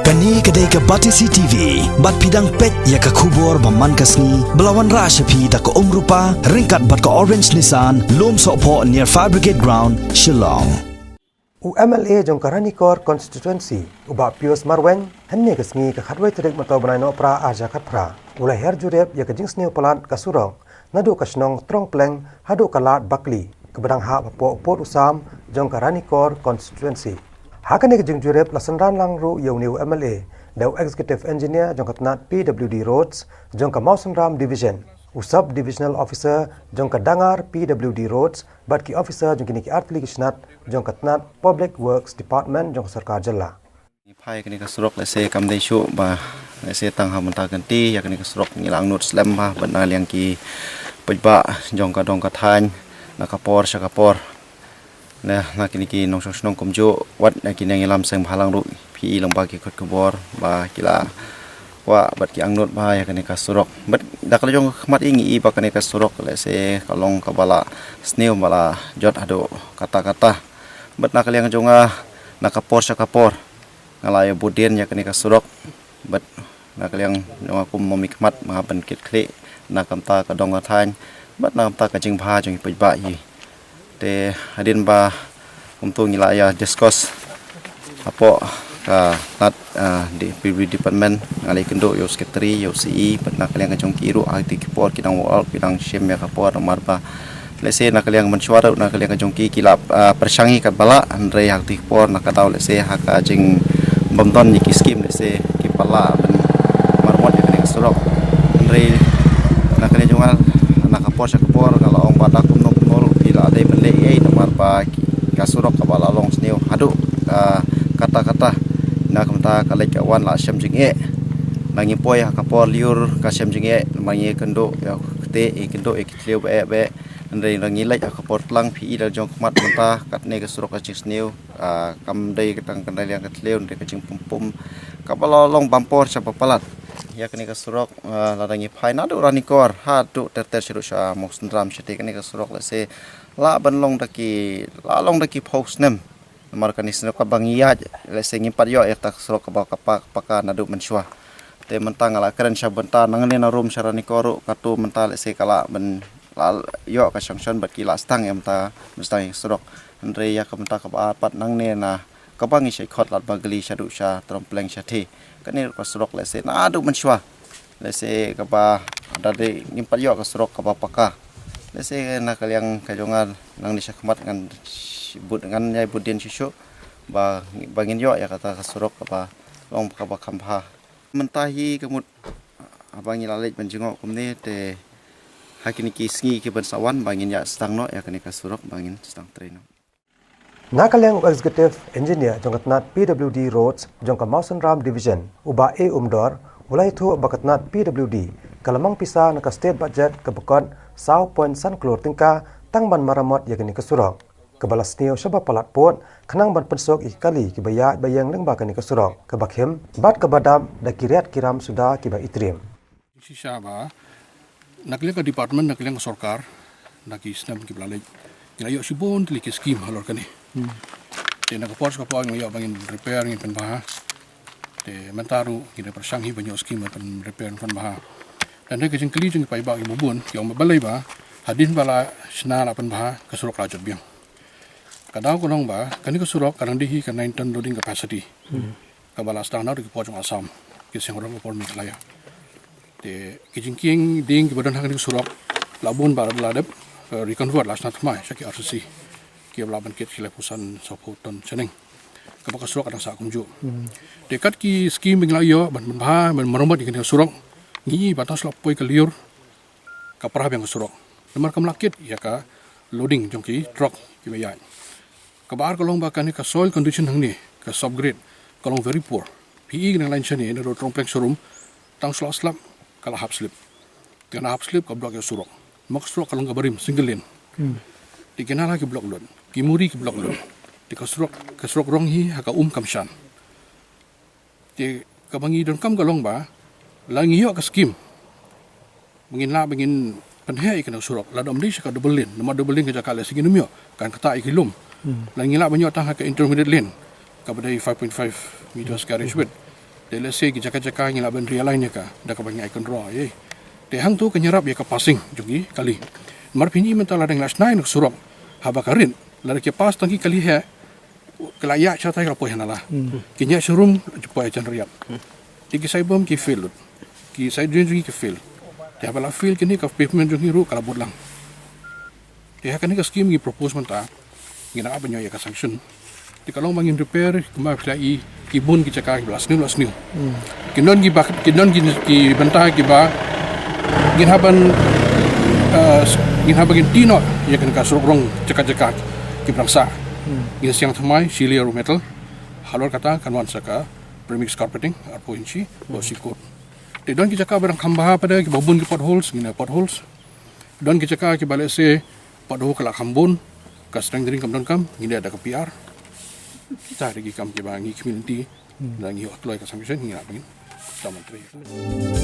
Kani kedai ke Batisi TV, bat pidang pet ya ke kubur baman kasni, belawan rasyapi da ke rupa, ringkat bat ke Orange Nissan, lom sokpo near Fire Brigade Ground, Shillong. UMLA jong Karanikor constituency, uba Pius Marweng, henne kesngi ke khadwai terik matau benai no pra aja khat pra. Ulai her jurep ya ke jings new pelat kasurong, nadu kasnong trong pleng, hadu kalat bakli, kebedang ha papo pot usam jong Karanikor constituency. Hakane ke jing jurep lasanran lang ru yau MLA, dau executive engineer jong katnat PWD Roads, jong ka Mausanram Division, usab divisional officer jong ka Dangar PWD Roads, bat ki officer jong kini ki artli kisnat jong katnat Public Works Department jong sarkar jalla. Pai kini kasurok lese kam dei shu ba lese tang ha mentah ganti ya kini kasurok ngilang nut slam ba benar yang ki pejba jong ka dong ka than na kapor syakapor. Nah, kini ki nong song kumjo wat kini ngilam seng halang ru pi lang ba ki khot kubor ba kila wa bat ki angnut ba ya kini kasurok bat dak jong khmat ingi ba kini kasurok lese kalong kabala sneu bala jot ado kata-kata bat nak liang jonga na kapor syakapor ngalaya budien ya kini kasurok bat nak liang jonga kum momikmat ma ban kit kle na kamta ka dong ka than bat na kamta ka jing bha jong pejba hi te hadin ba untuk ngilaya discuss apo ka nat di PWD department ngalai kendo yo secretary yo CE patna kaliang kajong kiru akti kipor kidang wal kidang shim ya kapor marba lese na kaliang mensuara na kaliang kajong ki kilap persangi kat bala andre akti kipor na katau lese haka jing bomdon ni kiskim lese kipala ben marmot ya kaliang surok andre na kaliang jongal na kapor sa kapor kalau ong badak kumno bila ada melei nomor pa kasurok kabala long sneu hadu kata-kata na kamta kalai kawan la syam jinge nangi poi kapor liur ka syam jinge mangi kendo ya kete kendo kitleu be ndai rangi lai kapor tlang pi dal jong kmat menta katne kasurok ka jing sneu kam dai ketang kendai yang kitleu ndai ka jing pum kabala long bampor sa papalat ya kini kasurok ladangi phai na do ranikor ha do ter sirusha moksndram shete kini kasurok lese la banlong daki post nem nomor kani sino ka bangiya lese ngimpat yo ya tak surok ka paka na do mensua te mentang ala keren syabenta nangni na room saranikor katu menta lese kala ben yo ka sanction bat kila stang em ta mestang surok andre ya ka menta ka pat nangne na ka bangi sai khot lat bagli shadu sha trompleng shati kani ka surok lese na do mensua lese ka ba dade ngimpat yo ka surok ka paka lese na kaliang kajongan nang nisya kemat ngan bud ngan yai budien syusyu ba bangin yo ya kata kasurok apa long ka ba kampha mentahi kemut abangi lalit menjengok kumne te hakini kisngi ki bensawan bangin ya stang no ya kani kasurok bangin stang train Na kaliang executive engineer jong katnat PWD Roads jong ka Mausanram Division uba umdor ulai thu bakatnat PWD kalamang pisa na ka state budget ka bekon sau point san klor tingka tangban maramot yakini kasurok kebalas neo syaba palat pot kenang ban pensok ikali kibaya bayang leng bakani kasurok kebakhem bat kebadam da kiriat kiram sudah kiba itrim si syaba nakliang ka department nakliang ka sarkar naki snam kiblalay ilayo sibon tili skim halor kani te nakapors ka po ngayo bangin repair ngin panbaha te mentaru kina persanghi banyo skim pan repair panbaha dan dia kecing keli jeng paiba ki bubun yang mabalai ba hadin bala sna la panbaha kasurok rajut biang kadau konong ba kani kasurok kadang dihi ka 9 ton loading capacity ka bala standard ki pojong asam ki sengrong por mi laya te kecing king ding ki badan kani kasurok labun bar bladep reconvert last not mai syaki RCC ki balaban kit ki lepusan sopoton seneng ka kasurok kadang sa kumju dekat ki skim binglayo ban panbaha ban meromot ki kasurok ngi batas lapoi ke liur ka parah yang surok nomor kam lakit ya ka loading jongki truck ki bayai ka bar kolong bakani ka soil condition hangni ka subgrade kolong very poor PE nang line chani ro tromplek showroom tang slap kala half slip kana half slip ka block ya surok mak surok kalong ka barim single lane di kenala ki block load ki muri ki block load di ka surok rong hi ha ka kamshan di ka bangi don kam kalong ba langi yo ka skim bangin penhai kana surok la dom di ka double lane nomor double lane ka jakala sigin myo kan kata ikilum langi la banyo tang ka intermediate lane ka badai 5.5 meters carriage width Te lese ki jaka-jaka ngila ben ria lainnya ka da ka bangai kon ro ye. Te hang tu kenyarap ya ka passing jogi kali. Mar pini mentala deng las nine surok haba karin la ke pas tangi kali he kelaya cha tai ka po hanala. Kinya surum po ya chan riap. Tiki sai bom ki fail. Ki sai jogi ki fail. Te haba la fail kini ka pavement jogi ru kala bodlang. Te ha kani ka scheme ki propose menta ngina apa nyoy ka sanction. Di kalau mangin repair kemar kelai kibun ki cakap ki belas new. Kinon ki bentah ki ba gin haban gin tino ya kan kasur rong cakap ki berangsa. Gin siang thamai silia metal halor kata kanwan saka premix carpeting arpo inci bo sikut. Di don ki cakap barang khamba pada ki babun ki potholes gina potholes. Don ki cakap ki balik se pothole kala khambun ka strengthening kam don kam gini ada ke PR. Kita lagi kam ke bangi community lagi hotline ka sanction ngi apa ni. Taman 3.